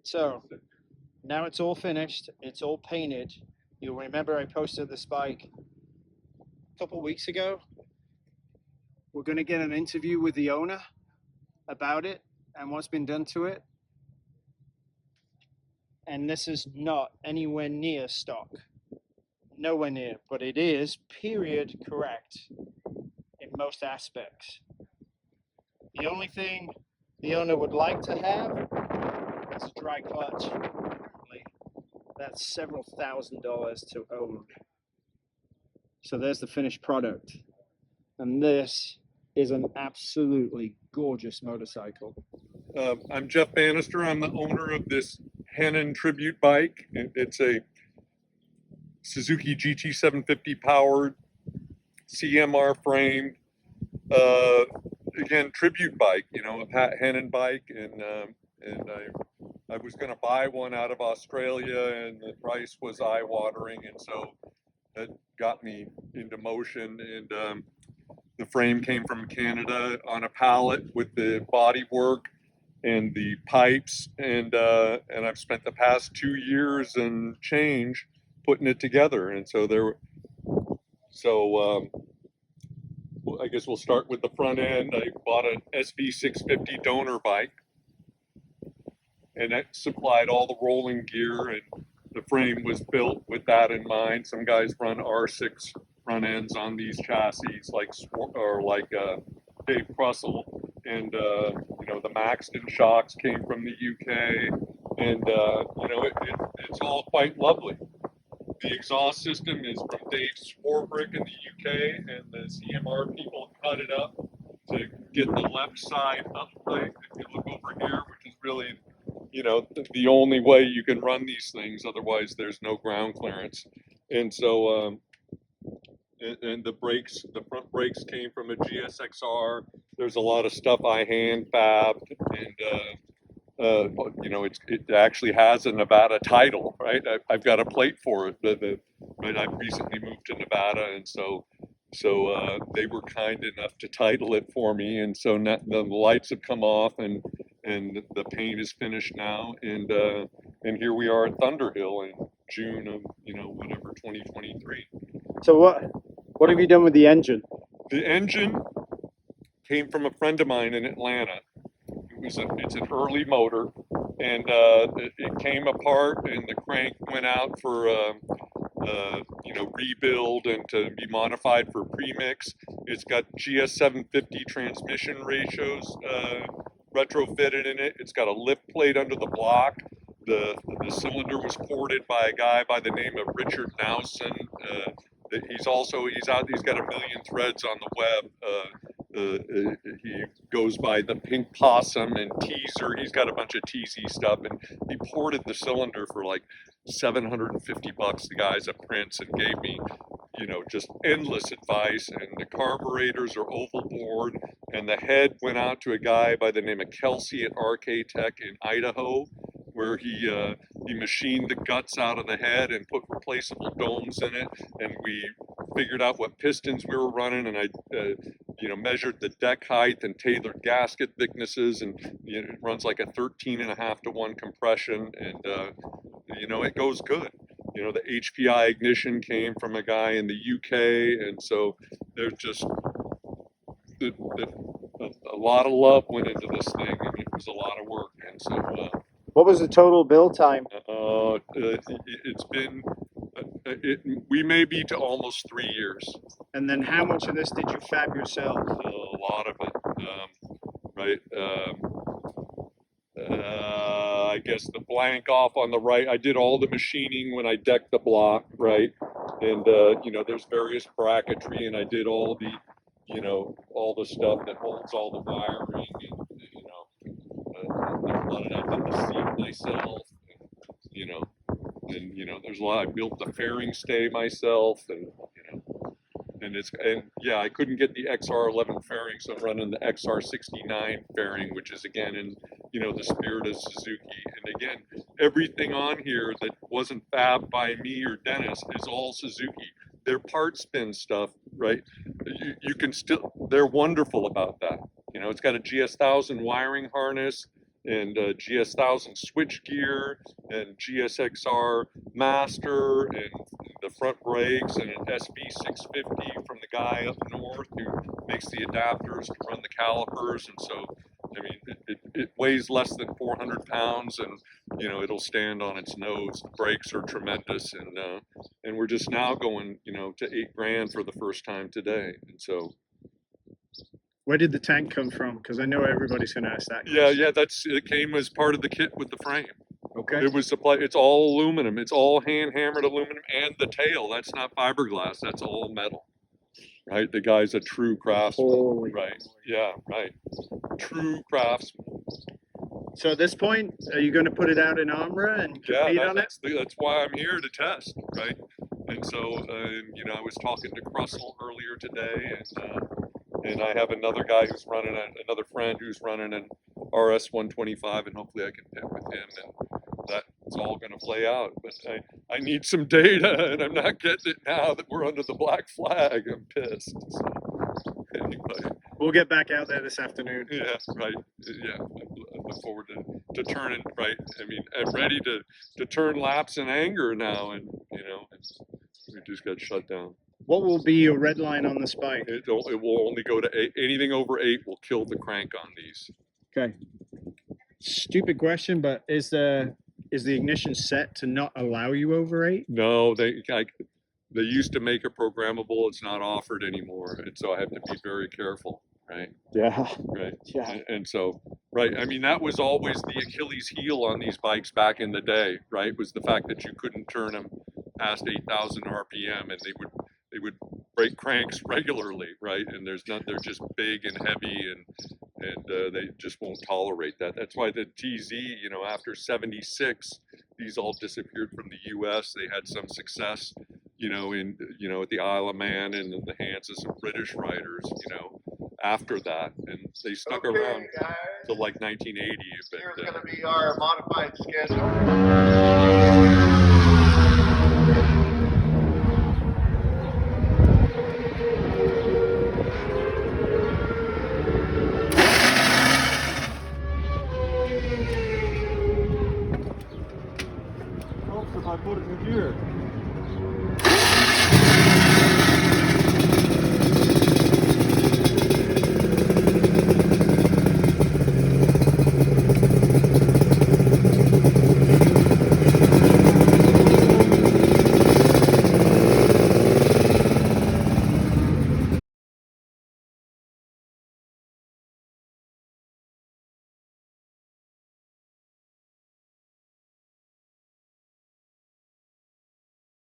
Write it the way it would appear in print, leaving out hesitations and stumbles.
So now it's all finished, it's all painted. You'll remember I posted this bike a couple weeks ago. We're going to get an interview with the owner about it and what's been done to it. And this is not anywhere near stock, nowhere near, but it is period correct in most aspects. The only thing the owner would like to have is a dry clutch. That's several $1,000s to own. So there's the finished product. And this is an absolutely gorgeous motorcycle. I'm Geoff Bannister. I'm the owner of this Hennen tribute bike. It's a Suzuki GT750 powered, CMR framed, again, tribute bike, you know, a Pat Hennen bike. And I was going to buy one out of Australia, and the price was eye-watering, and so that got me into motion. And the frame came from Canada on a pallet with the body work and the pipes, and I've spent the past 2 years and change putting it together. And so I guess we'll start with the front end. I bought an SV650 donor bike, and that supplied all the rolling gear, and the frame was built with that in mind. Some guys run R6 front ends on these chassis, like Dave Prussell, and you know, the Maxton shocks came from the UK, and you know, it's all quite lovely. The exhaust system is from Dave Swarbrick in the UK, and the CMR people cut it up to get the left side upright. If you look over here, which is really, you know, the only way you can run these things, otherwise there's no ground clearance. And so and the brakes, the front brakes came from a GSXR. There's a lot of stuff I hand fabbed, and you know, it actually has a Nevada title, right? I've got a plate for it. But I've recently moved to Nevada, and so they were kind enough to title it for me. And so now the lights have come off, and the paint is finished now, and here we are at Thunderhill in June of, you know, whatever, 2023. So what have you done with the engine? The engine came from a friend of mine in Atlanta. It's an early motor, and it came apart, and the crank went out for you know, rebuild and to be modified for premix. It's got GS750 transmission ratios retrofitted in it. It's got a lift plate under the block. The cylinder was ported by a guy by the name of Richard Nowson. He's got a million threads on the web. He goes by the Pink Possum and Teaser. He's got a bunch of TZ stuff, and he ported the cylinder for like $750. The guys at Prince, and gave me, you know, just endless advice. And the carburetors are oval bored, and the head went out to a guy by the name of Kelsey at RK Tech in Idaho, where he machined the guts out of the head and put replaceable domes in it. And we figured out what pistons we were running, and I you know, measured the deck height and tailored gasket thicknesses, and you know, it runs like a 13.5 to 1 compression, and you know, it goes good. You know, the HPI ignition came from a guy in the UK, and so there's just a lot of love went into this thing, and it was a lot of work. And so What was the total build time? it's been we may be to almost 3 years. And then how much of this did you fab yourself? A lot of it, right? I guess the blank off on the right, I did all the machining when I decked the block, right? And you know, there's various bracketry, and I did all the, you know, all the stuff that holds all the wiring, and you know, there's a lot of that I did the seat myself, and, you know, and you know, there's a lot. I built the fairing stay myself, and you know, and yeah, I couldn't get the XR11 fairing, so I'm running the XR69 fairing, which is again in, you know, the spirit of Suzuki. And again, everything on here that wasn't fabbed by me or Dennis is all Suzuki. Their part spin stuff, right? You can still, they're wonderful about that. You know, it's got a GS1000 wiring harness. and GS1000 switchgear and GSXR master and the front brakes and an SV650 from the guy up north who makes the adapters to run the calipers. And so, I mean, it weighs less than 400 pounds, and you know it'll stand on its nose. The brakes are tremendous, and we're just now going, you know, to $8,000 for the first time today. And so, Where did the tank come from? Because I know everybody's going to ask that yeah, question. it came as part of the kit with the frame. Okay. It was supplied. It's all aluminum. It's all hand hammered aluminum, and the tail. That's not fiberglass. That's all metal. Right. The guy's a true craftsman. Holy right. moly. Yeah. Right. True craftsman. So at this point, are you going to put it out in Armra and compete on it? That's why I'm here to test. Right. And so, you know, I was talking to Russell earlier today, and I have another guy who's running another friend who's running an RS 125, and hopefully I can pit with him, and that's all going to play out. But I need some data, and I'm not getting it now that we're under the black flag. I'm pissed. So, anyway. We'll get back out there this afternoon. Yeah, right. Yeah, I look forward to turning, right. I mean, I'm ready to turn laps in anger now, and you know, we just got shut down. What will be your red line on this bike? It will only go to 8. Anything over 8 will kill the crank on these. Okay. Stupid question, but is the ignition set to not allow you over 8? No, they used to make it programmable. It's not offered anymore, and so I have to be very careful. Right. Yeah. Right. Yeah. And so, right. I mean, that was always the Achilles heel on these bikes back in the day. Right. Was the fact that you couldn't turn them past 8,000 RPM, and they would break cranks regularly. Right. And they're just big and heavy, and they just won't tolerate that. That's why the TZ, you know, after 76, these all disappeared from the U.S. They had some success, you know, at the Isle of Man and in the hands of some British riders, you know, after that, and they stuck around till like 1980. But, here's going to be our modified schedule. if I put it in gear.